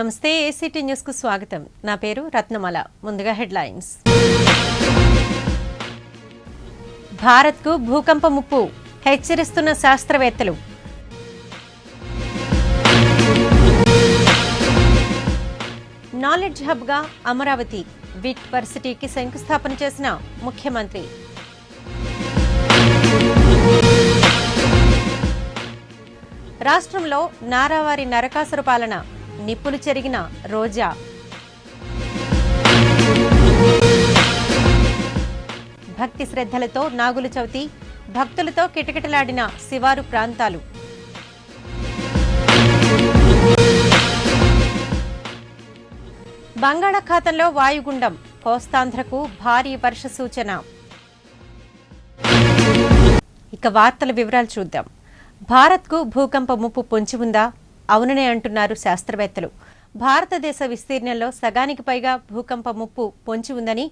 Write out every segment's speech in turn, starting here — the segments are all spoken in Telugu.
నమస్తే ఏసీటీ న్యూస్ కు స్వాగతం. నా పేరు రత్నమాల. ముందుగా హెడ్లైన్స్. భారత్ కు భూకంప ముప్పు హెచ్చరిస్తున్న శాస్త్రవేత్తలు. నాలెడ్జ్ హబ్ గా అమరావతి విట్ వర్సిటీకి శంకుస్థాపన చేసిన ముఖ్యమంత్రి. రాష్ట్రంలో నారావారి నరకాసుర పాలన నిప్పులు చెరిగిన రోజా. భక్తి శ్రద్ధలతో నాగుల చవితి భక్తులతో కిటకిటలాడిన శివారు ప్రాంతాలు. బంగాళాఖాతంలో వాయుగుండం కోస్తాంధ్రకు భారీ వర్ష సూచన. ఇక వార్తల వివరాలు చూద్దాం. భారత్కు భూకంప ముప్పు పొంచి ఉందా? అవుననే అంటున్నారు శాస్త్రవేత్తలు. భారతదేశ విస్తీర్ణంలో సగానికి పైగా భూకంప ముప్పు పొంచి ఉందని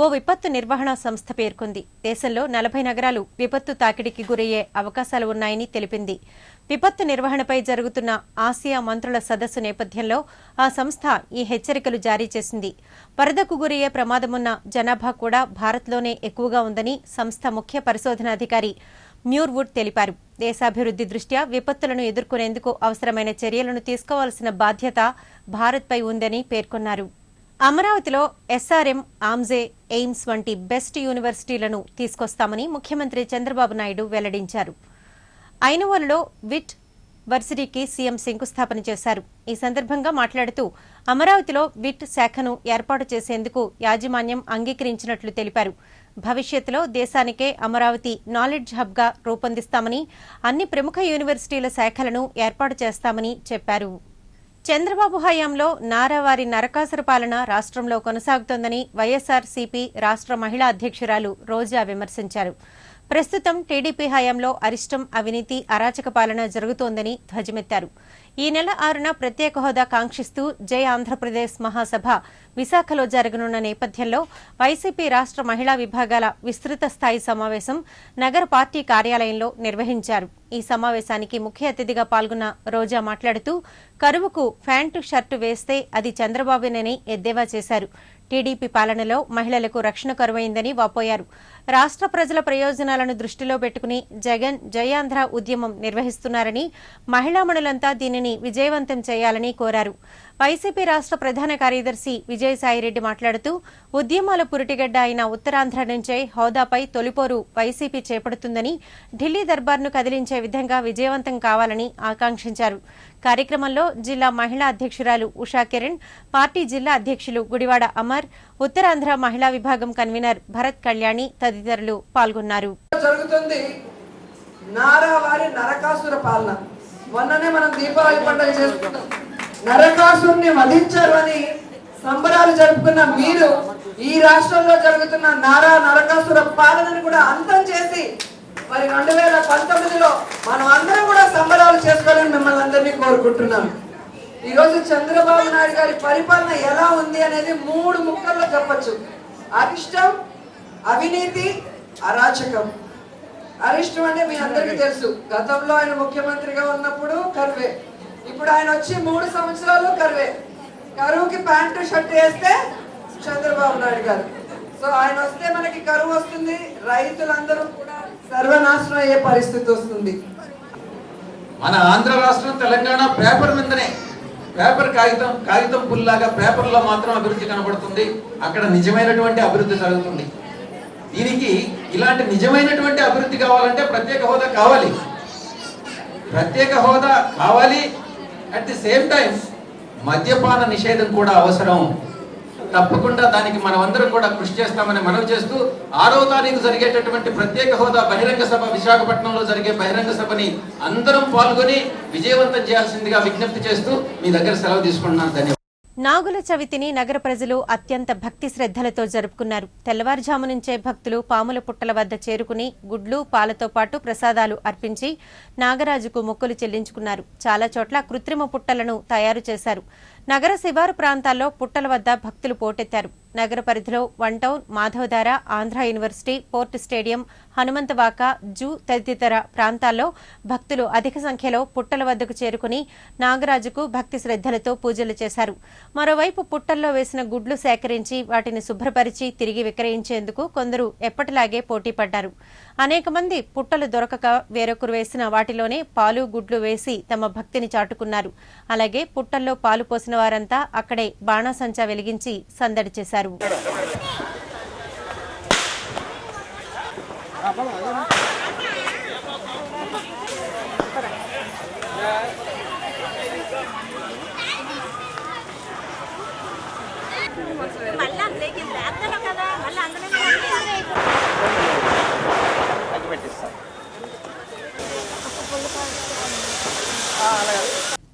ఓ విపత్తు నిర్వహణ సంస్థ పేర్కొంది. దేశంలో 40 నగరాలు విపత్తు తాకిడికి గురయ్యే అవకాశాలు ఉన్నాయని తెలిపింది. విపత్తు నిర్వహణపై జరుగుతున్న ఆసియా మంత్రుల సదస్సు నేపథ్యంలో ఆ సంస్థ ఈ హెచ్చరికలు జారీ చేసింది. వరదకు గురయ్యే ప్రమాదమున్న జనాభా కూడా భారత్లోనే ఎక్కువగా ఉందని సంస్థ ముఖ్య పరిశోధనాధికారి మ్యూర్వుడ్ తెలిపారు. దేశాభివృద్ధి దృష్ట్యా విపత్తులను ఎదుర్కొనేందుకు అవసరమైన చర్యలను తీసుకోవాల్సిన బాధ్యత భారత్పై ఉందని పేర్కొన్నారు. అమరావతిలో ఎస్ఆర్ఎం, ఆమ్జే, ఎయిమ్స్ వంటి బెస్ట్ యూనివర్సిటీలను తీసుకొస్తామని ముఖ్యమంత్రి చంద్రబాబు నాయుడు వెల్లడించారు. ఐనవోలులో విట్ వర్సిటీకి సీఎం శంకుస్థాపన చేశారు. ఈ సందర్భంగా మాట్లాడుతూ అమరావతిలో విట్ శాఖను ఏర్పాటు చేసేందుకు యాజమాన్యం అంగీకరించినట్లు తెలిపారు. భవిష్యత్తులో దేశానికే అమరావతి నాలెడ్జ్ హబ్ గా రూపొందిస్తామని, అన్ని ప్రముఖ యూనివర్సిటీల శాఖలను ఏర్పాటు చేస్తామని చెప్పారు. చంద్రబాబు హయాంలో నారావారి నరకాసుర పాలన రాష్ట్రంలో కొనసాగుతోందని వైఎస్ఆర్సీపీ రాష్ట్ర మహిళా అధ్యక్షురాలు రోజా విమర్శించారు. ప్రస్తుతం టీడీపీ హయాంలో అరిష్టం, అవినీతి, అరాచక పాలన జరుగుతోందని ధ్వజమెత్తారు. ఈ నెల 6న ప్రత్యేక హోదా కాంక్షిస్తూ జై ఆంధ్రప్రదేశ్ మహాసభ విశాఖలో జరగనున్న నేపథ్యంలో వైసీపీ రాష్ట్ర మహిళా విభాగాల విస్తృత స్థాయి సమావేశం నగర పార్టీ కార్యాలయంలో నిర్వహించారు. ఈ సమావేశానికి ముఖ్య అతిథిగా పాల్గొన్న రోజా మాట్లాడుతూ కరువుకు ప్యాంటు షర్టు వేస్తే అది చంద్రబాబునని ఎద్దేవా చేశారు. టీడీపీ పాలనలో మహిళలకు రక్షణ కరువైందని వాపోయారు. రాష్ట్ర ప్రజల ప్రయోజనాలను దృష్టిలో పెట్టుకుని జగన్ జయాంధ్ర ఉద్యమం నిర్వహిస్తున్నారని, మహిళామణులంతా దీనిని విజయవంతం చేయాలని కోరారు. వైసీపీ రాష్ట్ర ప్రధాన కార్యదర్శి విజయసాయిరెడ్డి మాట్లాడుతూ ఉద్యమాల పురిటిగడ్డ అయిన ఉత్తరాంధ్ర నుంచే హోదాపై తొలిపోరు వైసీపీ చేపడుతుందని, ఢిల్లీ దర్బార్ను కదిలించే విధంగా విజయవంతం కావాలని ఆకాంక్షించారు. కార్యక్రమంలో జిల్లా మహిళా అధ్యక్షురాలు ఉషా కిరణ్, పార్టీ జిల్లా అధ్యక్షులు గుడివాడ అమర్, ఉత్తరాంధ్ర మహిళా విభాగం కన్వీనర్ భరత్ కళ్యాణి తదితరులు పాల్గొన్నారు. మొన్ననే మనం దీపావళి పండుగ చేసుకున్నాం. నరకాసురుని వధించారు అని సంబరాలు జరుపుకున్న మీరు ఈ రాష్ట్రంలో జరుగుతున్న నరకాసుర పాలనను కూడా అంతం చేసి మరి 2019లో మనం అందరం కూడా సంబరాలు చేసుకోవాలని మిమ్మల్ని అందరినీ కోరుకుంటున్నాం. ఈరోజు చంద్రబాబు నాయుడు గారి పరిపాలన ఎలా ఉంది అనేది 3 ముక్కల్లో చెప్పచ్చు. అరిష్టం, అవినీతి, అరాచకం. అరిష్టం అంటే మీ అందరికీ తెలుసు. గతంలో ఆయన ముఖ్యమంత్రిగా ఉన్నప్పుడు కరువే, ఇప్పుడు ఆయన వచ్చి 3 సంవత్సరాలు కరువే. కరువుకి ప్యాంటు షర్ట్ వేస్తే చంద్రబాబు నాయుడు గారు. సో ఆయన వస్తే మనకి కరువు వస్తుంది, రైతులందరూ కూడా సర్వనాశనం అయ్యే పరిస్థితి వస్తుంది. మన ఆంధ్ర రాష్ట్రం, తెలంగాణ పేపర్ మీదనే, పేపర్ కాగితం పుల్లాగా పేపర్లో మాత్రం అభివృద్ధి కనబడుతుంది. అక్కడ నిజమైనటువంటి అభివృద్ధి జరుగుతుంది. దీనికి ఇలాంటి నిజమైనటువంటి అభివృద్ధి కావాలంటే ప్రత్యేక హోదా కావాలి. ప్రత్యేక హోదా కావాలి. అట్ ది సేమ్ టైం మద్యపాన నిషేధం కూడా అవసరం. తప్పకుండా దానికి మనం అందరం కూడా కృషి చేస్తామని మనవి చేస్తూ 6వ తారీఖు జరిగేటటువంటి ప్రత్యేక హోదా బహిరంగ సభ, విశాఖపట్నంలో జరిగే బహిరంగ సభని అందరం పాల్గొని విజయవంతం చేయాల్సిందిగా విజ్ఞప్తి చేస్తూ మీ దగ్గర సెలవు తీసుకుంటున్నాను. ధన్యవాదాలు. నాగుల చవితిని నగర ప్రజలు అత్యంత భక్తి శ్రద్ధలతో జరుపుకున్నారు. తెల్లవారుజాము నుంచే భక్తులు పాముల పుట్టల వద్ద చేరుకుని గుడ్లు, పాలతో పాటు ప్రసాదాలు అర్పించి నాగరాజుకు మొక్కులు చెల్లించుకున్నారు. చాలా చోట్ల కృత్రిమ పుట్టలను తయారు చేశారు. నగర శివారు ప్రాంతాల్లో పుట్టల వద్ద భక్తులు పోటెత్తారు. నగర పరిధిలో one town, Madhavadhara, Andhra university, port stadium, Hanumanthavaka, zoo తదితర ప్రాంతాల్లో భక్తులు అధిక సంఖ్యలో పుట్టల వద్దకు చేరుకుని నాగరాజుకు భక్తి శ్రద్ధలతో పూజలు చేశారు. మరోవైపు పుట్టల్లో వేసిన గుడ్లు సేకరించి వాటిని శుభ్రపరిచి తిరిగి విక్రయించేందుకు కొందరు ఎప్పటిలాగే పోటీ పడ్డారు. అనేక మంది పుట్టలు దొరకక వేరొకరు వేసిన వాటిలోనే పాలు, గుడ్లు వేసి తమ భక్తిని చాటుకున్నారు. అలాగే పుట్టల్లో పాలు పోసిన వారంతా అక్కడే బాణాసంచా వెలిగించి సందడి చేశారు.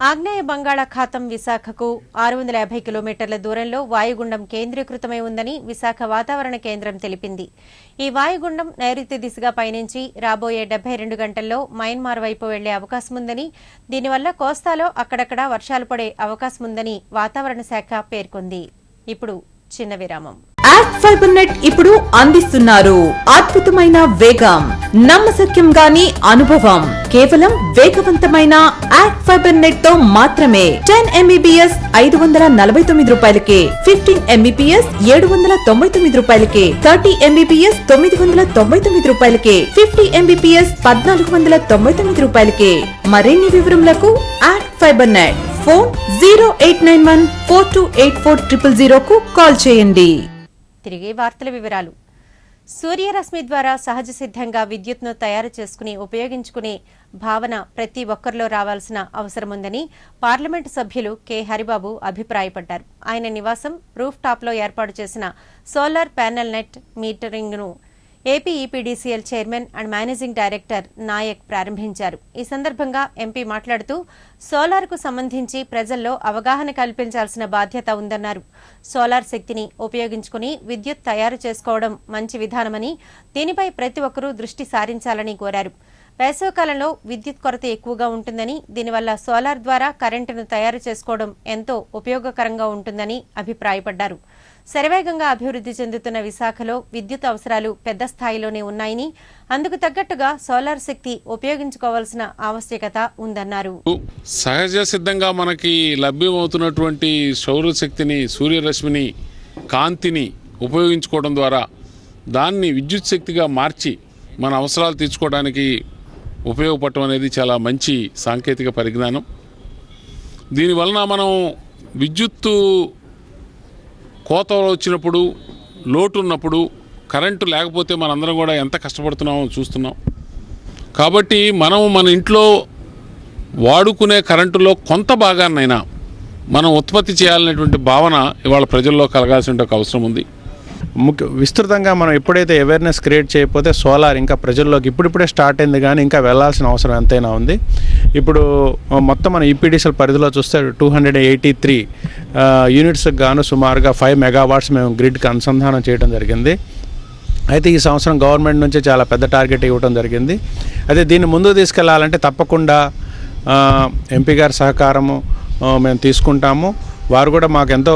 ఆగ్నేయ బంగాళాఖాతం విశాఖకు 650 కిలోమీటర్ల దూరంలో వాయుగుండం కేంద్రీకృతమై ఉందని విశాఖ వాతావరణ కేంద్రం తెలిపింది. ఈ వాయుగుండం నైరుతి దిశగా పయనించి రాబోయే 72 గంటల్లో మయన్మార్ వైపు వెళ్లే అవకాశముందని, దీనివల్ల కోస్తాలో అక్కడక్కడా వర్షాలు పడే అవకాశముందని వాతావరణ శాఖ పేర్కొంది. ఇప్పుడు చిన్న విరామం. యాక్ట్ ఫైబర్ నెట్ ఇప్పుడు అందిస్తున్నారు అద్భుతమైన వేగం, నమ్మశక్యం గాని అనుభవం. కేవలం వేగవంతమైన యాక్ట్ ఫైబర్ నెట్ తో మాత్రమే 10 MBPS 549 రూపాయలకే, 15 MBPS 799 రూపాయలకే, 30 MBPS 999 రూపాయలకే, 50 MBPS 1499 రూపాయలకే. మరిన్ని వివరములకు యాక్ట్ ఫైబర్ నెట్ ఫోన్ 0891428400 కు కాల్ చేయండి. తిరిగి వార్తల వివరాలు. సూర్యరశ్మి ద్వారా సహజ సిద్ధంగా విద్యుత్ను తయారు చేసుకుని ఉపయోగించుకునే భావన ప్రతి ఒక్కరిలో రావాల్సిన అవసరముందని పార్లమెంటు సభ్యులు కె హరిబాబు అభిప్రాయపడ్డారు. ఆయన నివాసం రూఫ్ టాప్లో ఏర్పాటు చేసిన సోలార్ ప్యానెల్ నెట్ మీటరింగ్ను AP EPDCL chairman and managing director Nayak ప్రారంభించారు. ఈ సందర్భంగా ఎంపీ మాట్లాడుతూ సోలార్కు సంబంధించి ప్రజల్లో అవగాహన కల్పించాల్సిన బాధ్యత ఉందన్నారు. సోలార్ శక్తిని ఉపయోగించుకుని విద్యుత్ తయారు చేసుకోవడం మంచి విధానమని, దీనిపై ప్రతి ఒక్కరూ దృష్టి సారించాలని కోరారు. వేసవికాలంలో విద్యుత్ కొరత ఎక్కువగా ఉంటుందని, దీనివల్ల సోలార్ ద్వారా కరెంటును తయారు చేసుకోవడం ఎంతో ఉపయోగకరంగా ఉంటుందని అభిప్రాయపడ్డారు. శరవేగంగా అభివృద్ధి చెందుతున్న విశాఖలో విద్యుత్ అవసరాలు పెద్ద స్థాయిలోనే ఉన్నాయని, అందుకు తగ్గట్టుగా సోలార్ శక్తి ఉపయోగించుకోవాల్సిన ఆవశ్యకత ఉందన్నారు. సహజ సిద్ధంగా మనకి లభ్యమవుతున్నటువంటి సౌరశక్తిని, సూర్యరశ్మిని, కాంతిని ఉపయోగించుకోవడం ద్వారా దాన్ని విద్యుత్ శక్తిగా మార్చి మన అవసరాలు తీర్చుకోవడానికి ఉపయోగపడటం అనేది చాలా మంచి సాంకేతిక పరిజ్ఞానం. దీనివలన మనం విద్యుత్తు కోత వచ్చినప్పుడు, లోటు ఉన్నప్పుడు, కరెంటు లేకపోతే మనందరం కూడా ఎంత కష్టపడుతున్నామో చూస్తున్నాం. కాబట్టి మనం మన ఇంట్లో వాడుకునే కరెంటులో కొంత భాగాన్నైనా మనం ఉత్పత్తి చేయాలనేటువంటి భావన ఇవాళ ప్రజల్లో కలగాల్సిన ఒక అవసరం ఉంది. విస్తృతంగా మనం ఎప్పుడైతే అవేర్నెస్ క్రియేట్ చేయకపోతే సోలార్ ఇంకా ప్రజల్లోకి ఇప్పుడిప్పుడే స్టార్ట్ అయింది, కానీ ఇంకా వెళ్లాల్సిన అవసరం ఎంతైనా ఉంది. ఇప్పుడు మొత్తం మన ఈపీడీసీఎల్ పరిధిలో చూస్తే 283 యూనిట్స్కి గాను సుమారుగా 5 మెగావాట్స్ మేము గ్రిడ్కి అనుసంధానం చేయడం జరిగింది. అయితే ఈ సంవత్సరం గవర్నమెంట్ నుంచి చాలా పెద్ద టార్గెట్ ఇవ్వడం జరిగింది. అయితే దీన్ని ముందుకు తీసుకెళ్లాలంటే తప్పకుండా ఎంపీ గారి సహకారము మేము తీసుకుంటాము. వారు కూడా మాకు ఎంతో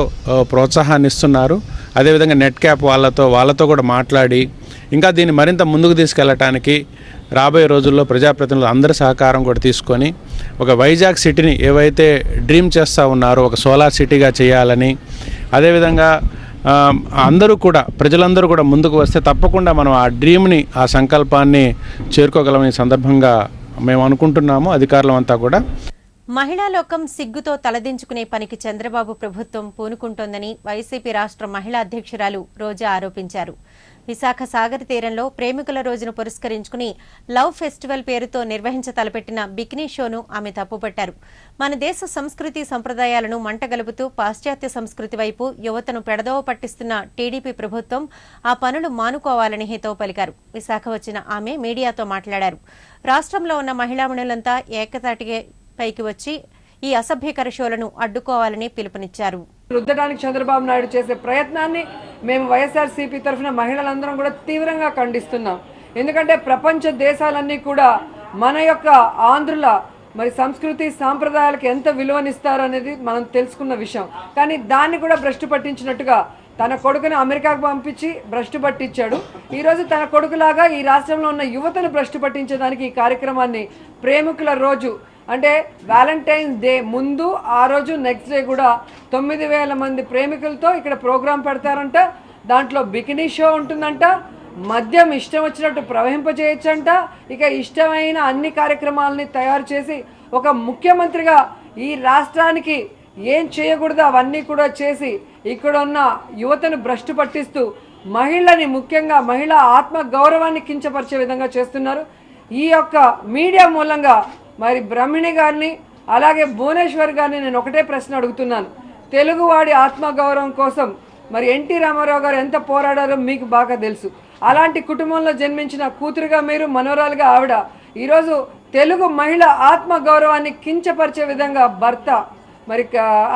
ప్రోత్సాహాన్ని ఇస్తున్నారు. అదేవిధంగా నెట్ క్యాప్ వాళ్ళతో కూడా మాట్లాడి ఇంకా దీన్ని మరింత ముందుకు తీసుకెళ్ళటానికి రాబోయే రోజుల్లో ప్రజాప్రతినిధులు అందరి సహకారం కూడా తీసుకొని ఒక వైజాగ్ సిటీని ఏవైతే డ్రీమ్ చేస్తూ ఉన్నారో ఒక సోలార్ సిటీగా చేయాలని, అదేవిధంగా అందరూ కూడా ప్రజలందరూ కూడా ముందుకు వస్తే తప్పకుండా మనం ఆ డ్రీమ్ని, ఆ సంకల్పాన్ని చేరుకోగలమని సందర్భంగా మేము అనుకుంటున్నాము. అధికారులంతా కూడా మహిళా లోకం సిగ్గుతో తలదించుకునే పనికి చంద్రబాబు ప్రభుత్వం పూనుకుంటోందని వైసీపీ రాష్ట్ర మహిళా అధ్యక్షురాలు రోజా ఆరోపించారు. విశాఖ సాగర్ తీరంలో ప్రేమికుల రోజును పురస్కరించుకుని లవ్ ఫెస్టివల్ పేరుతో నిర్వహించతలపెట్టిన బికినీ షోను ఆమె తప్పుపట్టారు. మన దేశ సంస్కృతి సంప్రదాయాలను మంటగలుపుతూ పాశ్చాత్య సంస్కృతి వైపు యువతను పెడదోవ పట్టిస్తున్న టీడీపీ ప్రభుత్వం ఆ పనులు మానుకోవాలని హితవు పలికారు. విశాఖ వచ్చిన ఆమె మీడియాతో మాట్లాడారు. రాష్ట్రంలో ఉన్న మహిళామణులంతా ఏకతాటిగా పైకి వచ్చి ఈ అసభ్యకర షోలను అడ్డుకోవాలని పిలుపునిచ్చారు. రుద్దడానికి చంద్రబాబు నాయుడు చేసే ప్రయత్నాన్ని మేము వైఎస్ఆర్సీపీ తరఫున మహిళలందరం కూడా తీవ్రంగా ఖండిస్తున్నాం. ఎందుకంటే ప్రపంచ దేశాలన్నీ కూడా మన యొక్క ఆంధ్రుల మరి సంస్కృతి సాంప్రదాయాలకు ఎంత విలువనిస్తారు అనేది మనం తెలుసుకున్న విషయం. కానీ దాన్ని కూడా భ్రష్టు పట్టించినట్టుగా తన కొడుకుని అమెరికాకు పంపించి భ్రష్టు పట్టించాడు. ఈరోజు తన కొడుకులాగా ఈ రాష్ట్రంలో ఉన్న యువతను భ్రష్టు పట్టించడానికి ఈ కార్యక్రమాన్ని ప్రేమికుల రోజు అంటే వ్యాలంటైన్స్ డే ముందు ఆ రోజు నెక్స్ట్ డే కూడా 9,000 మంది ప్రేమికులతో ఇక్కడ ప్రోగ్రాం పెడతారంట. దాంట్లో బికినీ షో ఉంటుందంట, మద్యం ఇష్టం వచ్చినట్టు ప్రవహింపజేయచ్చంట. ఇక ఇష్టమైన అన్ని కార్యక్రమాలని తయారు చేసి ఒక ముఖ్యమంత్రిగా ఈ రాష్ట్రానికి ఏం చేయకూడదు అవన్నీ కూడా చేసి ఇక్కడ ఉన్న యువతను భ్రష్టు పట్టిస్తూ మహిళని ముఖ్యంగా మహిళా ఆత్మ గౌరవాన్ని కించపరిచే విధంగా చేస్తున్నారు. ఈ యొక్క మీడియా మూలంగా మరి బ్రహ్మిణి గారిని అలాగే భువనేశ్వర్ గారిని నేను ఒకటే ప్రశ్న అడుగుతున్నాను. తెలుగువాడి ఆత్మగౌరవం కోసం మరి ఎన్టీ రామారావు గారు ఎంత పోరాడారో మీకు బాగా తెలుసు. అలాంటి కుటుంబంలో జన్మించిన కూతురుగా మీరు, మనోరాలుగా ఆవిడ ఈరోజు తెలుగు మహిళ ఆత్మగౌరవాన్ని కించపరిచే విధంగా భర్త మరి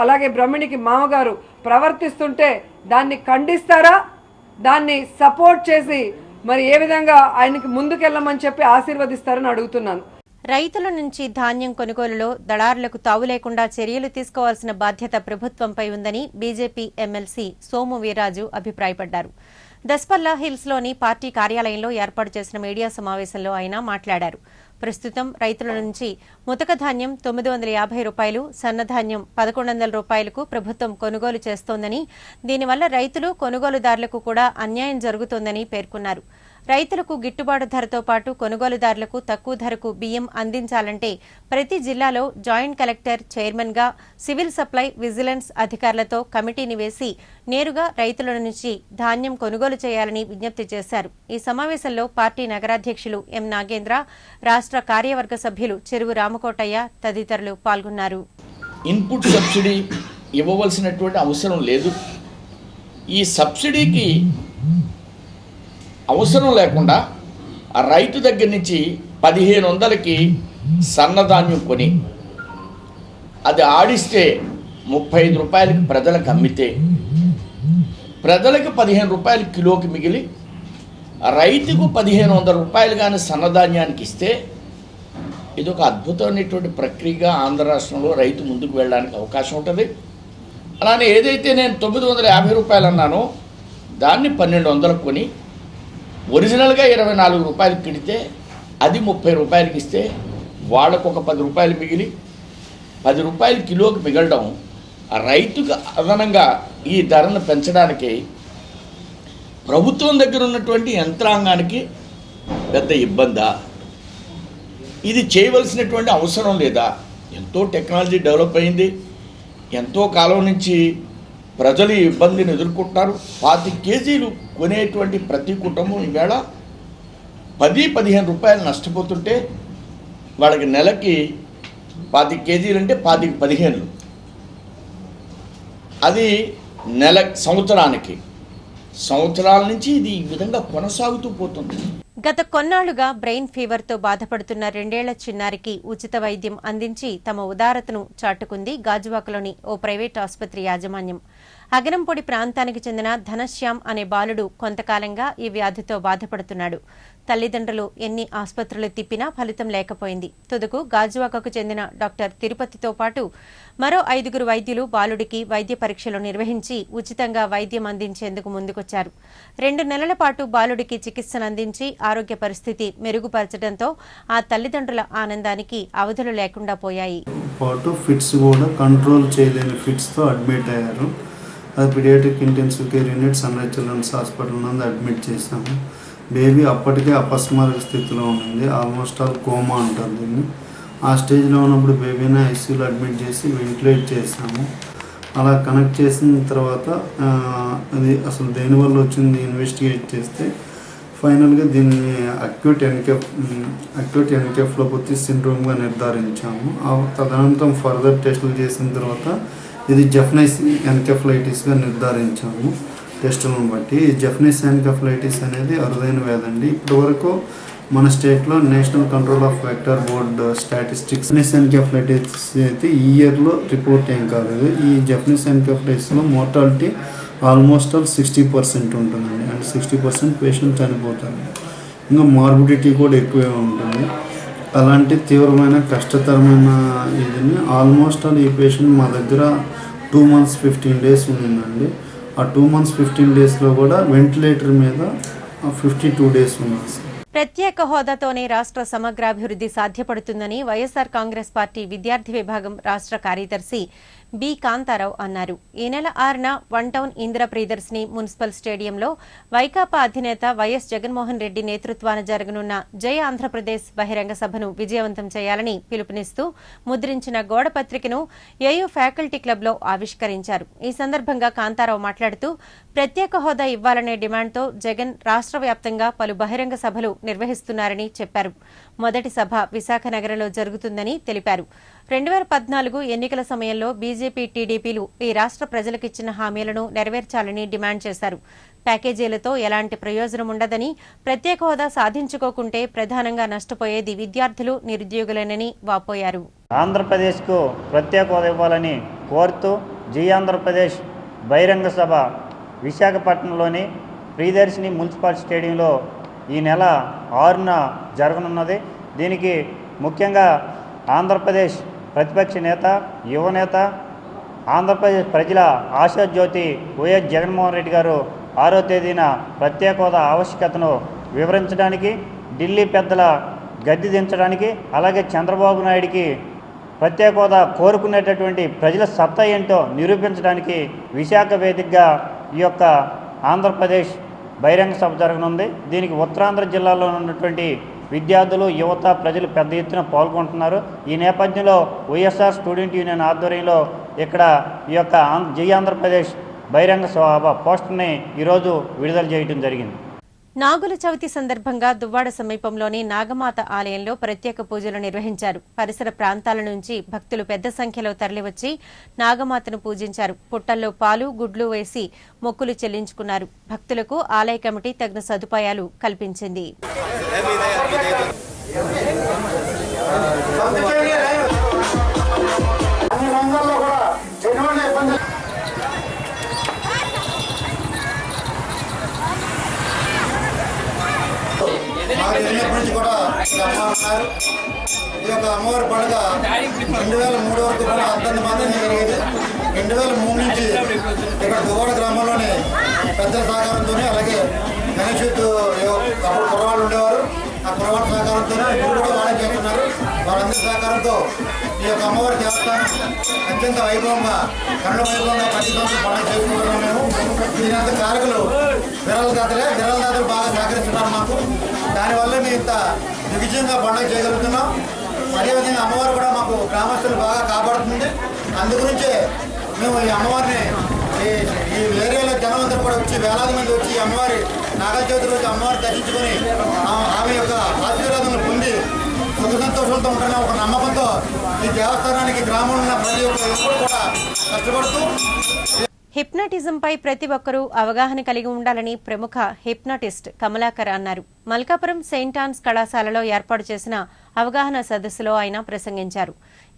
అలాగే బ్రహ్మిణికి మామగారు ప్రవర్తిస్తుంటే దాన్ని ఖండిస్తారా, దాన్ని సపోర్ట్ చేసి మరి ఏ విధంగా ఆయనకి ముందుకెళ్ళమని చెప్పి ఆశీర్వదిస్తారని అడుగుతున్నాను. రైతుల నుంచి ధాన్యం కొనుగోలులో దళారులకు తావు లేకుండా చర్యలు తీసుకోవాల్సిన బాధ్యత ప్రభుత్వంపై ఉందని బీజేపీ ఎమ్మెల్సీ సోము వీర్రాజు అభిప్రాయపడ్డారు. దస్పల్లా హిల్స్లోని పార్టీ కార్యాలయంలో ఏర్పాటు చేసిన మీడియా సమావేశంలో ఆయన మాట్లాడారు. ప్రస్తుతం రైతుల నుంచి ముతక ధాన్యం 950 రూపాయలు, సన్నధాన్యం 1100 రూపాయలకు ప్రభుత్వం కొనుగోలు చేస్తోందని, దీనివల్ల రైతులు కొనుగోలుదారులకు కూడా అన్యాయం జరుగుతోందని పేర్కొన్నారు. రైతులకు గిట్టుబాటు ధరతో పాటు కొనుగోలుదారులకు తక్కువ ధరకు బియ్యం అందించాలంటే ప్రతి జిల్లాలో జాయింట్ కలెక్టర్ చైర్మన్గా సివిల్ సప్లై, విజిలెన్స్ అధికారులతో కమిటీని వేసి నేరుగా రైతుల నుంచి ధాన్యం కొనుగోలు చేయాలని విజ్ఞప్తి చేశారు. ఈ సమావేశంలో పార్టీ నగరాధ్యక్షులు ఎం నాగేంద్ర, రాష్ట్ర కార్యవర్గ సభ్యులు చెరువు రామకోటయ్య తదితరులు పాల్గొన్నారు. ఇన్పుట్ సబ్సిడీ ఇవ్వవలసినటువంటి అవసరం లేదు. ఈ సబ్సిడీకి అవసరం లేకుండా ఆ రైతు దగ్గర నుంచి 1500కి సన్నధాన్యం కొని అది ఆడిస్తే 35 రూపాయలకి ప్రజలకు అమ్మితే ప్రజలకు 15 రూపాయలు కిలోకి మిగిలి రైతుకు 1500 రూపాయలు కానీ సన్నధాన్యానికి ఇస్తే ఇది ఒక అద్భుతమైనటువంటి ప్రక్రియగా ఆంధ్ర రాష్ట్రంలో రైతు ముందుకు వెళ్ళడానికి అవకాశం ఉంటుంది. అలానే ఏదైతే నేను 950 రూపాయలు అన్నానో దాన్ని 1200 కొని ఒరిజినల్గా 24 రూపాయలకి కిడితే అది 30 రూపాయలకి ఇస్తే వాళ్ళకు ఒక 10 రూపాయలు మిగిలి 10 రూపాయలు కిలోకి మిగలడం ఆ రైతుకు అదనంగా ఈ ధరను పెంచడానికి ప్రభుత్వం దగ్గర ఉన్నటువంటి యంత్రాంగానికి పెద్ద ఇబ్బందా? ఇది చేయవలసినటువంటి అవసరం లేదా? ఎంతో టెక్నాలజీ డెవలప్ అయింది, ఎంతో కాలం నుంచి ప్రజలు ఈ ఇబ్బందిని ఎదుర్కొంటున్నారు. 25 కేజీలు కొనేటువంటి ప్రతి కుటుంబం ఈవేళ 10-15 రూపాయలు నష్టపోతుంటే వాళ్ళకి నెలకి 25 కేజీలు అంటే 15 అది సంవత్సరాల నుంచి ఇది ఈ విధంగా కొనసాగుతూ పోతుంది. గత కొన్నాళ్లుగా బ్రెయిన్ ఫీవర్తో బాధపడుతున్న 2 ఏళ్ల చిన్నారికి ఉచిత వైద్యం అందించి తమ ఉదారతను చాటుకుంది గాజువాకలోని ఓ ప్రైవేట్ ఆసుపత్రి యాజమాన్యం. అగనంపొడి ప్రాంతానికి చెందిన ధనశ్యామ్ అనే బాలుడు కొంతకాలంగా ఈ వ్యాధితో బాధపడుతున్నాడు. తల్లిదండ్రులు ఎన్ని ఆసుపత్రులు తిప్పినా ఫలితం లేకపోయింది. తుదకు గాజువాకకు చెందిన డాక్టర్ తిరుపతితో పాటు మరో 5 వైద్యులు బాలుడికి వైద్య పరీక్షలు నిర్వహించి ఉచితంగా వైద్యం అందించేందుకు ముందుకొచ్చారు. 2 నెలల పాటు బాలుడికి చికిత్సను అందించి ఆరోగ్య పరిస్థితి మెరుగుపరచడంతో ఆ తల్లిదండ్రుల ఆనందానికి అవధులు లేకుండా పోయాయి. ఫిట్స్ కూడా కంట్రోల్ చేయలేని ఫిట్స్తో అడ్మిట్ అయ్యారు. అది paediatric intensive care unit Sunrise Children's Hospital నందు అడ్మిట్ చేశాము. బేబీ అప్పటికే అపస్మారక స్థితిలో ఉంది, ఆల్మోస్ట్ ఆల్ కోమా అంటారు దీన్ని. ఆ స్టేజ్లో ఉన్నప్పుడు బేబీని ఐసీయూలో అడ్మిట్ చేసి వెంటిలేట్ చేసాము. అలా కనెక్ట్ చేసిన తర్వాత అది అసలు దేనివల్ల వచ్చింది ఇన్వెస్టిగేట్ చేస్తే ఫైనల్గా దీన్ని అక్యూట్ ఎన్కెఫ్లోపతి సిండ్రోమ్గా నిర్ధారించాము. తదనంతరం ఫర్దర్ టెస్టులు చేసిన తర్వాత ఇది జపనీస్ ఎన్కెఫలైటిస్గా నిర్ధారించాము. టెస్టులను బట్టి జపనీస్ ఎన్కెఫలైటిస్ అనేది అరుదైన వ్యాధి. ఇప్పటి వరకు మన స్టేట్లో national control of vector board statistics Japanese encephalitis అయితే ఈ ఇయర్లో రిపోర్ట్ ఏం కాలేదు. ఈ జపనీస్ ఎన్కెఫలైటిస్లో మోర్టాలిటీ ఆల్మోస్ట్ ఆల్ 60% ఉంటుందండి. అంటే 60% పేషెంట్ చనిపోతారు. ఇంకా మార్బిడిటీ కూడా ఎక్కువే ఉంటుంది. అలాంటి తీవ్రమైన కష్టతరమైన ఇదిని ఆల్మోస్ట్ ఆల్ ఈ పేషెంట్ మా దగ్గర 2 months 15 days ఉండిందండి. ఆ 2 months 15 daysలో కూడా వెంటిలేటర్ మీద 52 days ఉన్నారు. ప్రత్యేక హోదాతోనే రాష్ట్ర సమగ్రాభివృద్ధి సాధ్యపడుతుందని వైఎస్ఆర్ కాంగ్రెస్ పార్టీ విద్యార్థి విభాగం రాష్ట్ర కార్యదర్శి బి కాంతారావు అన్నారు. ఈ నెల 6న 1 టౌన్ ఇందిరా ప్రియదర్శిని మున్సిపల్ స్టేడియంలో వైకాపా అధినేత వైఎస్ జగన్మోహన్ రెడ్డి నేతృత్వాన జరగనున్న జై ఆంధ్రప్రదేశ్ బహిరంగ సభను విజయవంతం చేయాలని పిలుపునిస్తూ ముద్రించిన గోడ పత్రికను ఏయూ ఫ్యాకల్టీ క్లబ్లో ఆవిష్కరించారు. ఈ సందర్భంగా కాంతారావు మాట్లాడుతూ ప్రత్యేక హోదా ఇవ్వాలనే డిమాండ్తో జగన్ రాష్ట్ర వ్యాప్తంగా పలు బహిరంగ సభలు నిర్వహిస్తున్నారని చెప్పారు. మొదటి సభ విశాఖ నగరంలో జరుగుతుందని తెలిపారు. 2014 ఎన్నికల సమయంలో బీజేపీ, టీడీపీలు ఈ రాష్ట్ర ప్రజలకు ఇచ్చిన హామీలను నెరవేర్చాలని డిమాండ్ చేశారు. ప్యాకేజీలతో ఎలాంటి ప్రయోజనం ఉండదని, ప్రత్యేక హోదా సాధించుకోకుంటే ప్రధానంగా నష్టపోయేది విద్యార్థులు, నిరుద్యోగులేనని వాపోయారు. ఆంధ్రప్రదేశ్కు ప్రత్యేక హోదా ఇవ్వాలని కోరుతూ జై ఆంధ్రప్రదేశ్ బహిరంగ సభ విశాఖపట్నంలోని ప్రియదర్శిని మున్సిపల్ స్టేడియంలో ఈ నెల 6న జరగనున్నది. దీనికి ముఖ్యంగా ఆంధ్రప్రదేశ్ ప్రతిపక్ష నేత, యువనేత, ఆంధ్రప్రదేశ్ ప్రజల ఆశాజ్యోతి వైఎస్ జగన్మోహన్ రెడ్డి గారు 6వ తేదీన ప్రత్యేక హోదా ఆవశ్యకతను వివరించడానికి, ఢిల్లీ పెద్దల గద్దె దించడానికి, అలాగే చంద్రబాబు నాయుడికి ప్రత్యేక హోదా కోరుకునేటటువంటి ప్రజల సత్తా ఏంటో నిరూపించడానికి విశాఖ వేదికగా ఈ యొక్క ఆంధ్రప్రదేశ్ బహిరంగ సభ జరగనుంది. దీనికి ఉత్తరాంధ్ర జిల్లాలో ఉన్నటువంటి విద్యార్థులు, యువత, ప్రజలు పెద్ద ఎత్తున పాల్గొంటున్నారు. ఈ నేపథ్యంలో వైఎస్ఆర్ స్టూడెంట్ యూనియన్ ఆధ్వర్యంలో ఇక్కడ ఈ యొక్క జై ఆంధ్రప్రదేశ్ బహిరంగ సభ పోస్టర్ని ఈరోజు విడుదల చేయడం జరిగింది. నాగుల చవితి సందర్భంగా దువ్వాడ సమీపంలోని నాగమాత ఆలయంలో ప్రత్యేక పూజలు నిర్వహించారు. పరిసర ప్రాంతాల నుంచి భక్తులు పెద్ద సంఖ్యలో తరలివచ్చి నాగమాతను పూజించారు. పుట్టల్లో పాలు, గుడ్లు వేసి మొక్కులు చెల్లించుకున్నారు. భక్తులకు ఆలయ కమిటీ తగిన సదుపాయాలు కల్పించింది. ఎన్నప్పటి నుంచి కూడా అమ్మవారు ఉన్నారు. ఈ యొక్క అమ్మవారి పండుగ 2003 వరకు కూడా 18 మంది జరిగేది. 2003 నుంచి ఇక్కడ దువ్వాడ గ్రామంలోని పెద్దల సహకారంతో, అలాగే గణేష్ అప్పుడు కుర్రవాళ్ళు ఉండేవారు. ఆ కుర్రవాళ్ళ సహకారంతో ఇప్పుడు కూడా వాళ్ళే చేస్తున్నారు. వారందరి సహకారంతో ఈ యొక్క అమ్మవారి దేవస్థానం అత్యంత వైభవంగా, కన్నుల వైభవంగా ప్రతి సంవత్సరం పండుగ చేసుకుంటున్నాం. మేము దీనంత కారకులు విరాళదాతలు బాగా సహకరిస్తున్నారు మాకు. దానివల్ల మేము ఇంత దిగ్విజయంగా పండుగ చేయగలుగుతున్నాం. అదేవిధంగా అమ్మవారు కూడా మాకు గ్రామస్తులు బాగా కాపాడుతుంది. అందుగురించే మేము ఈ అమ్మవారిని ఈ ఏరియాలో జనం అందరూ కూడా వచ్చి, వేలాది మంది వచ్చి ఈ అమ్మవారి నాగల చవితి రోజు అమ్మవారిని దర్శించుకొని ఆమె యొక్క ఆశీర్వాదాలను పొంది సుఖ సంతోషాలతో ఉంటున్న ఒక నమ్మకంతో ఈ దేవస్థానానికి గ్రామంలో ఉన్న ప్రతి ఒక్క యువకుడు కూడా కష్టపడుతూ. హిప్నాటిజంపై ప్రతి ఒక్కరూ అవగాహన కలిగి ఉండాలని ప్రముఖ హిప్నాటిస్ట్ కమలాకర్ అన్నారు. మల్కాపురం సెయింట్ ఆన్స్ కళాశాలలో ఏర్పాటు చేసిన అవగాహన సదస్సులో ఆయన ప్రసంగించారు.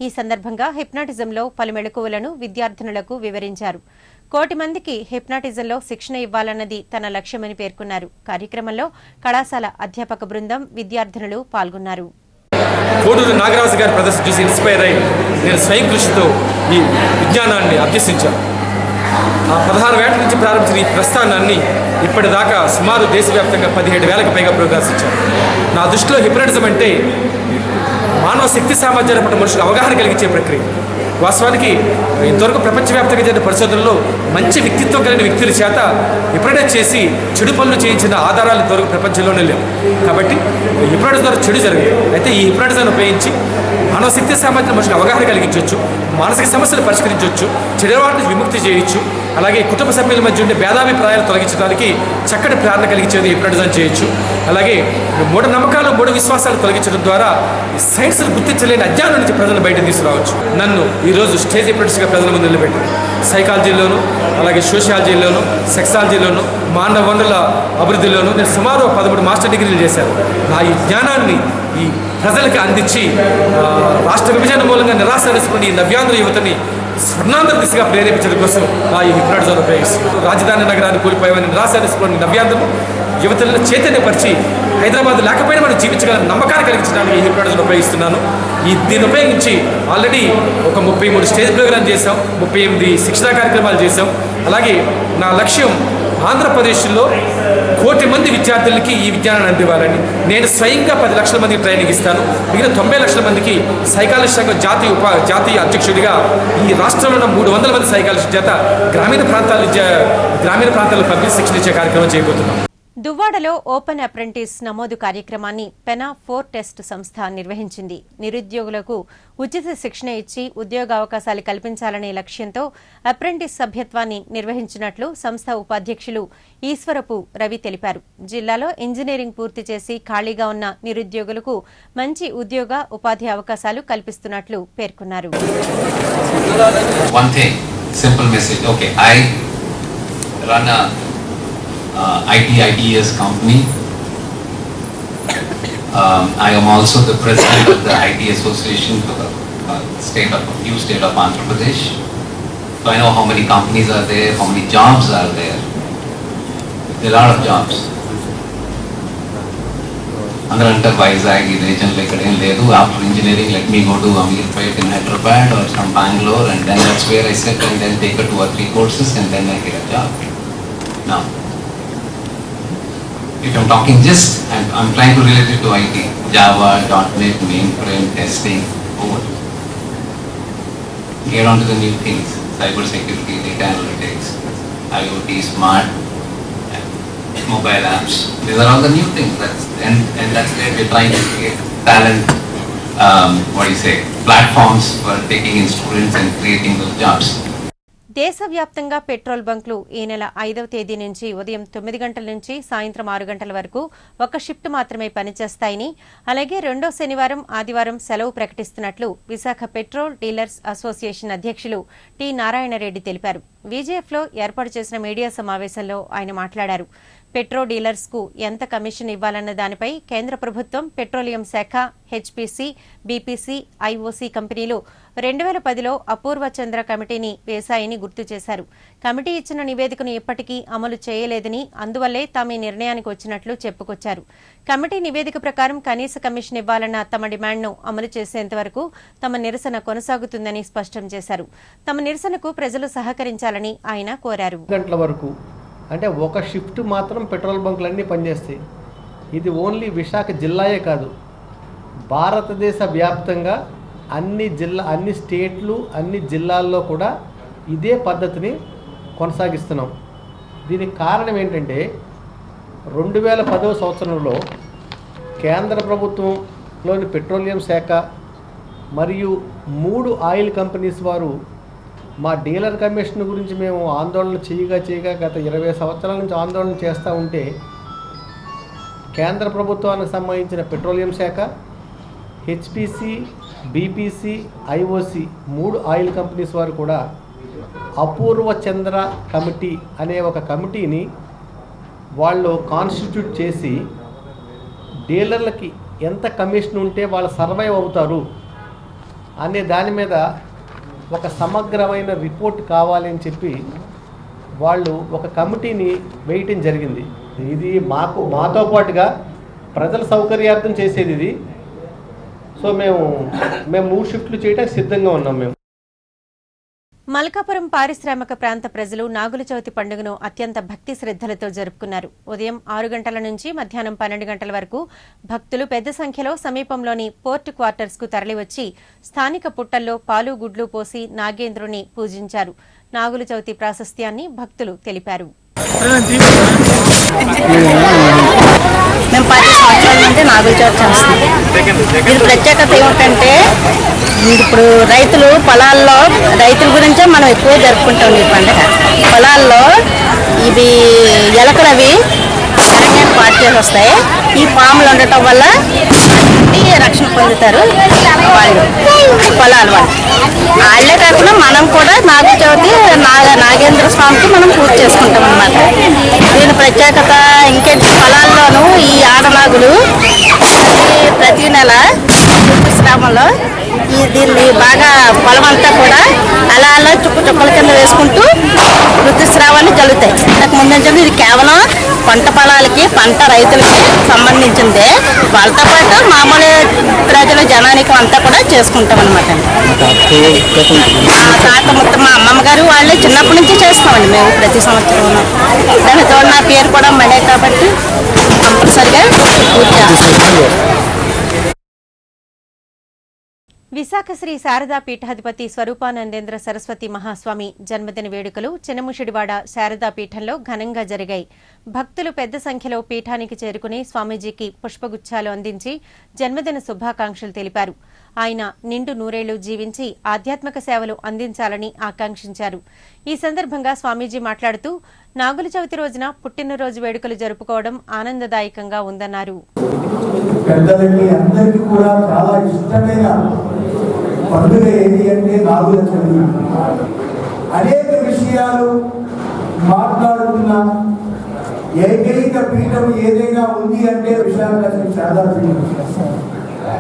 ఈ సందర్భంగా హిప్నాటిజంలో పలు మెళకువలను విద్యార్థినులకు వివరించారు. 1 కోటి మందికి హిప్నాటిజంలో శిక్షణ ఇవ్వాలన్నది తన లక్ష్యమని పేర్కొన్నారు. కార్యక్రమంలో కళాశాల అధ్యాపక బృందం, విద్యార్థినులు పాల్గొన్నారు. కోడూరు నాగరాజు గారి ప్రదర్శన చూసి ఇన్స్పైర్ అయి నేను స్వయం కృషితో ఈ విజ్ఞానాన్ని అభ్యసించాను. ఆ 16 ఏళ్ల నుంచి ప్రారంభించిన ఈ ప్రస్థానాన్ని ఇప్పటిదాకా సుమారు దేశవ్యాప్తంగా 17,000కు పైగా ప్రదర్శించాను. నా దృష్టిలో హిప్నాటిజం అంటే మానవ శక్తి సామర్థ్యాల పట్ల మనుషులకు అవగాహన కలిగించే ప్రక్రియ. వాస్తవానికి ఇంతవరకు ప్రపంచవ్యాప్తంగా జరిగిన పరిశోధనలో మంచి వ్యక్తిత్వం కలిగిన వ్యక్తుల చేత హిప్నటైజ్ చేసి చెడు పనులు చేయించిన ఆధారాలు ఇంతవరకు ప్రపంచంలోనే లేవు. కాబట్టి హిప్నటిజం ద్వారా చెడు జరిగింది. అయితే ఈ హిప్నటిజాన్ని ఉపయోగించి మానవ శక్తి సామర్థ్యం మనుషులకు అవగాహన కలిగించవచ్చు, మానసిక సమస్యలు పరిష్కరించవచ్చు, చెడువాటి నుంచి విముక్తి చేయొచ్చు, అలాగే కుటుంబ సభ్యుల మధ్య ఉండే భేదాభిప్రాయాలు తొలగించడానికి చక్కటి ప్రేరణ కలిగించేది హిప్నటిజం చేయొచ్చు. అలాగే మూఢనమ్మకాలు, మూఢ విశ్వాసాలు తొలగించడం ద్వారా సైన్స్ను గుర్తించలేని అజ్ఞానం నుంచి ప్రజలను బయట తీసుకురావచ్చు. నన్ను ఈరోజు స్టేజ్ హిప్నటిస్ట్గా ప్రజల ముందు నిలబెట్టింది. సైకాలజీలోను, అలాగే సోషియాలజీలోను, సెక్సాలజీలోను, మానవ వనరుల అభివృద్ధిలోను నేను సుమారు 13 మాస్టర్ డిగ్రీలు చేశాను. నా ఈ జ్ఞానాన్ని ఈ ప్రజలకు అందించి రాష్ట్ర విభజన మూలంగా నిరాశ నిలుచుకుని ఈ నవ్యాంధ్ర యువతని స్వర్ణాంధ్ర దిశగా ప్రేరేపించడం కోసం ఈ హిప్నాట్ జోన్ ఉపయోగిస్తుంది. రాజధాని నగరాన్ని కోల్పోయామని నిరాశాన్ని నవ్యాంధ్రం యువతలను చైతన్యపరిచి హైదరాబాద్ లేకపోయినా మనం జీవించగల నమ్మకాన్ని కలిగించడానికి ఈ హిప్నాట్ జోన్ ఉపయోగిస్తున్నాను. దీన్ని ఉపయోగించి ఆల్రెడీ ఒక 33 స్టేజ్ ప్రోగ్రాం చేశాం, 38 శిక్షణా కార్యక్రమాలు చేశాం. అలాగే నా లక్ష్యం ఆంధ్రప్రదేశ్లో 1 కోటి మంది విద్యార్థులకి ఈ విజ్ఞానాన్ని అందివ్వాలని. నేను స్వయంగా 10 లక్షల మందికి ట్రైనింగ్ ఇస్తాను. మిగిలిన 90 లక్షల మందికి సైకాలజీ సంఘం జాతీయ అధ్యక్షుడిగా ఈ రాష్ట్రంలో ఉన్న 300 మంది సైకాలజీ చేత గ్రామీణ ప్రాంతాల్లో పంపిణీ శిక్షణ ఇచ్చే కార్యక్రమం చేయబోతున్నాం. దువ్వాడలో ఓపెన్ అప్రెంటిస్ నమోదు కార్యక్రమాన్ని పెనా 4 టెస్ట్ సంస్థ నిర్వహించింది. నిరుద్యోగులకు ఉచిత శిక్షణ ఇచ్చి ఉద్యోగావకాశాలు కల్పించాలనే లక్ష్యంతో అప్రెంటిస్ సభ్యత్వాన్ని నిర్వహించినట్లు సంస్థ ఉపాధ్యక్షులు ఈశ్వరపు రవి తెలిపారు. జిల్లాలో ఇంజనీరింగ్ పూర్తి చేసి ఖాళీగా ఉన్న నిరుద్యోగులకు మంచి ఉద్యోగ ఉపాధి అవకాశాలు కల్పిస్తున్నట్లు పేర్కొన్నారు. ITS company. I am also the president of the IT Association for the state of Andhra Pradesh. So I know how many companies are there, how many jobs are there. There are a lot of jobs. Andhra Vizag, after engineering, let me go to Amirpet in Hyderabad or some Bangalore, and then that's where I sit and then take 2 or 3 courses and then I get a job. Now, if I'm talking I'm trying to relate it to IT, Java, .NET, mainframe, testing, over. Get on to the new things, cyber security, data analytics, IoT, smart, mobile apps. These are all the new things. And that's where we're trying to create talent, platforms for taking in students and creating those jobs. దేశవ్యాప్తంగా పెట్రోల్ బంకులు ఈ నెల 5వ తేదీ నుంచి ఉదయం 9 గంటల నుంచి సాయంత్రం 6 గంటల వరకు ఒక షిఫ్ట్ మాత్రమే పనిచేస్తాయని, అలాగే 2వ శనివారం, ఆదివారం సెలవు ప్రకటిస్తున్నట్లు విశాఖ పెట్రోల్ డీలర్స్ అసోసియేషన్ అధ్యక్షులు టి నారాయణరెడ్డి తెలిపారు. విజేఎఫ్లో ఏర్పాటు చేసిన మీడియా సమావేశంలో ఆయన మాట్లాడారు. పెట్రో డీలర్స్కు ఎంత కమిషన్ ఇవ్వాలన్న దానిపై కేంద్ర ప్రభుత్వం, పెట్రోలియం శాఖ, హెచ్పీసీ, బీపీసీ, ఐఓసీ కంపెనీలు 2010లో అపూర్వ చంద్ర కమిటీని వేశాయని గుర్తు చేశారు. కమిటీ ఇచ్చిన నివేదికను ఇప్పటికీ అమలు చేయలేదని, అందువల్లే తాము ఈ నిర్ణయానికి వచ్చినట్లు చెప్పుకొచ్చారు. కమిటీ నివేదిక ప్రకారం కనీస కమిషన్ ఇవ్వాలన్న తమ డిమాండ్ను అమలు చేసేంత వరకు తమ నిరసన కొనసాగుతుందని స్పష్టం చేశారు. తమ నిరసనకు ప్రజలు సహకరించాలని ఆయన కోరారు. అంటే ఒక షిఫ్ట్ మాత్రం పెట్రోల్ బంకులన్నీ పనిచేస్తాయి. ఇది ఓన్లీ విశాఖ జిల్లాయే కాదు, భారతదేశ వ్యాప్తంగా అన్ని స్టేట్లు, అన్ని జిల్లాల్లో కూడా ఇదే పద్ధతిని కొనసాగిస్తున్నాం. దీనికి కారణం ఏంటంటే 2010వ సంవత్సరంలో కేంద్ర ప్రభుత్వంలోని పెట్రోలియం శాఖ మరియు 3 ఆయిల్ కంపెనీస్ వారు మా డీలర్ కమిషన్ గురించి మేము ఆందోళన చేయగా గత 20 సంవత్సరాల నుంచి ఆందోళన చేస్తూ ఉంటే, కేంద్ర ప్రభుత్వానికి సంబంధించిన పెట్రోలియం శాఖ, హెచ్పీసీ, బీపీసీ, ఐఓసీ 3 ఆయిల్ కంపెనీస్ వారు కూడా అపూర్వ చంద్ర కమిటీ అనే ఒక కమిటీని వాళ్ళు కాన్స్టిట్యూట్ చేసి డీలర్లకి ఎంత కమిషన్ ఉంటే వాళ్ళు సర్వైవ్ అవుతారు అనే దాని మీద ఒక సమగ్రమైన రిపోర్ట్ కావాలని చెప్పి వాళ్ళు ఒక కమిటీని వేయటం జరిగింది. ఇది మాతో పాటుగా ప్రజల సౌకర్యార్థం చేసేది ఇది. సో మేము 3 షిఫ్ట్లు చేయడానికి సిద్ధంగా ఉన్నాం. మల్కాపురం పారిశ్రామిక ప్రాంత ప్రజలు నాగుల చవితి పండుగను అత్యంత భక్తి శ్రద్ధలతో జరుపుకున్నారు. ఉదయం 6 గంటల నుంచి మధ్యాహ్నం 12 గంటల వరకు భక్తులు పెద్ద సంఖ్యలో సమీపంలోని పోర్ట్ క్వార్టర్స్ కు తరలివచ్చి స్థానిక పుట్టల్లో పాలు, గుడ్లు పోసి నాగేంద్రుని పూజించారు. నాగుల చవితి ప్రాశస్త్యాన్ని భక్తులు తెలిపారు. మేము 10 సంవత్సరాల నుండి నాగుల చవితి చేస్తున్నాం. దీని ప్రత్యేకత ఏమిటంటే, ఇప్పుడు పొలాల్లో రైతుల గురించే మనం ఎక్కువ జరుపుకుంటాం ఈ పండుగ. పొలాల్లో ఇవి ఎలకలవి తెలంగాణ పార్టీలు వస్తాయి. ఈ పాములు ఉండటం వల్ల రక్షణ పొందుతారు వాళ్ళు, పొలాల వాళ్ళు. వాళ్ళే కాకుండా మనం కూడా నాగుల చవితి నాగేంద్ర స్వామికి మనం పూజ చేసుకుంటాం అన్నమాట. దీని ప్రత్యేకత ఇంకేంటి, పొలాల్లోనూ ఈ ఆడనాగులు ప్రతి నెల ఋతుస్రావంలో దీన్ని బాగా పొలం అంతా కూడా అలా అలా చుక్కల కింద వేసుకుంటూ ఋతుస్రావాలు జరుగుతాయి. ఇంతకు ముందు ఇది కేవలం పంట పొలాలకి పంట రైతులకి సంబంధించిందే. వాళ్ళతో పాటు మామూలు ప్రజల జనానికి అంతా కూడా చేసుకుంటాం అనమాట. తాత మొత్తం మా అమ్మమ్మ గారు వాళ్ళే చిన్నప్పటి నుంచి చేస్తామండి మేము ప్రతి సంవత్సరం. దానితో నా పేరు కూడా మడే కాబట్టి కంపల్సరిగా విశాఖ శ్రీ శారదా పీఠాధిపతి స్వరూపానందేంద్ర సరస్వతి మహాస్వామి జన్మదిన వేడుకలు చినముషిడివాడ శారదా పీఠంలో ఘనంగా జరిగాయి. భక్తులు పెద్ద సంఖ్యలో పీఠానికి చేరుకుని స్వామీజీకి పుష్పగుచ్చాలు అందించి జన్మదిన శుభాకాంక్షలు తెలిపారు. ఆయన నిండు నూరేళ్లు జీవించి ఆధ్యాత్మిక సేవలు అందించాలని ఆకాంక్షించారు. ఈ సందర్భంగా స్వామీజీ మాట్లాడుతూ నాగుల చవితి రోజున పుట్టినరోజు వేడుకలు జరుపుకోవడం ఆనందదాయకంగా ఉందన్నారు. పెద్దలకి అందరికీ కూడా చాలా ఇష్టమైన పండుగ ఏది అంటే నాగుల చవితి. అనేక విషయాలు మాట్లాడుతున్న ఏకైక పీఠం ఏదైనా ఉంది అంటే విశాఖ శ్రీ శారదా పీఠం.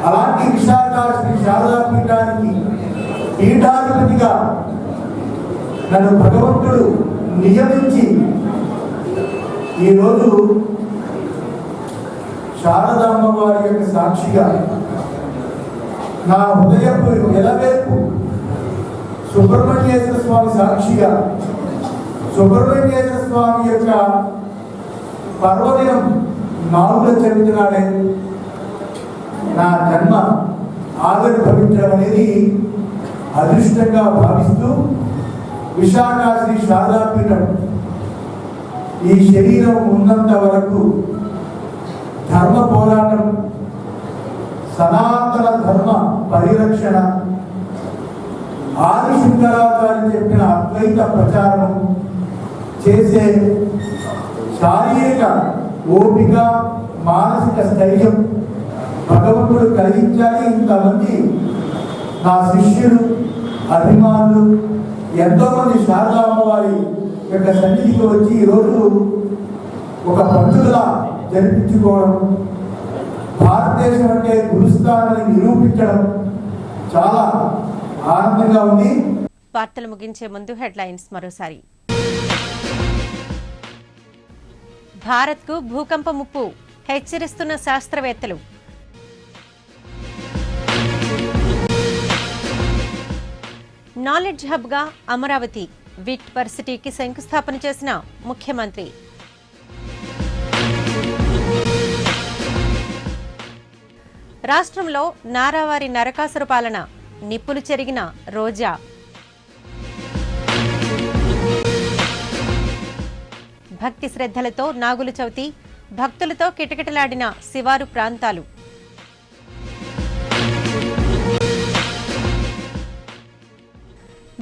అలాంటి విశాఖ శ్రీ శారదా పీఠానికి పీఠాధిపతిగా నన్ను భగవంతుడు నియమించి ఈరోజు శారదామ్మ వారి యొక్క సాక్షిగా నా హృదయపు ఎలవేపు సుబ్రహ్మణ్యేశ్వర స్వామి సాక్షిగా సుబ్రహ్మణ్యేశ్వర స్వామి యొక్క పర్వదినం నాగుల చవితి నాడే నా జన్మ ఆవిర్భవించడం అనేది అదృష్టంగా భావిస్తూ విశాఖ శ్రీ శారదాపీఠం ఈ శరీరం ఉన్నంత వరకు ధర్మ పోరాటం, సనాతన ధర్మ పరిరక్షణ, ఆది శంకరాచార్య చెప్పిన అద్వైత ప్రచారం చేసే శారీరక ఓపిక, మానసిక స్థైర్యం భగవంతుడు కలిగించాలి. ఇంతమంది నా శిష్యులు, అభిమానులు ఎంతోమంది శారదా అమ్మవారి యొక్క సన్నిధికి వచ్చి ఈరోజు ఒక పండుగలా జరిపించుకోవడం, భారతదేశం అంటే గురుస్థానాన్ని నిరూపించడం చాలా ఆనందంగా ఉంది. వార్తలు ముగించే ముందు హెడ్లైన్స్ మరోసారి. భారత్కు భూకంప ముప్పు హెచ్చరిస్తున్న శాస్త్రవేత్తలు. నాలెడ్జ్ హబ్గా అమరావతి విట్ వర్సిటీకి శంకుస్థాపన చేసిన ముఖ్యమంత్రి. రాష్ట్రంలో నారావారి నరకాసుర పాలన, నిప్పులు చెరిగిన రోజా. భక్తి శ్రద్ధలతో నాగుల చవితి, భక్తులతో కిటకిటలాడిన శివారు ప్రాంతాలు.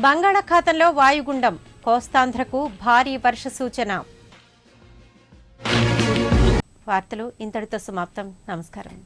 బంగాళాఖాతంలో వాయుగుండం, కోస్తాంధ్రకు భారీ వర్ష సూచన. వార్తలు ఇంతటితో సమాప్తం. నమస్కారం.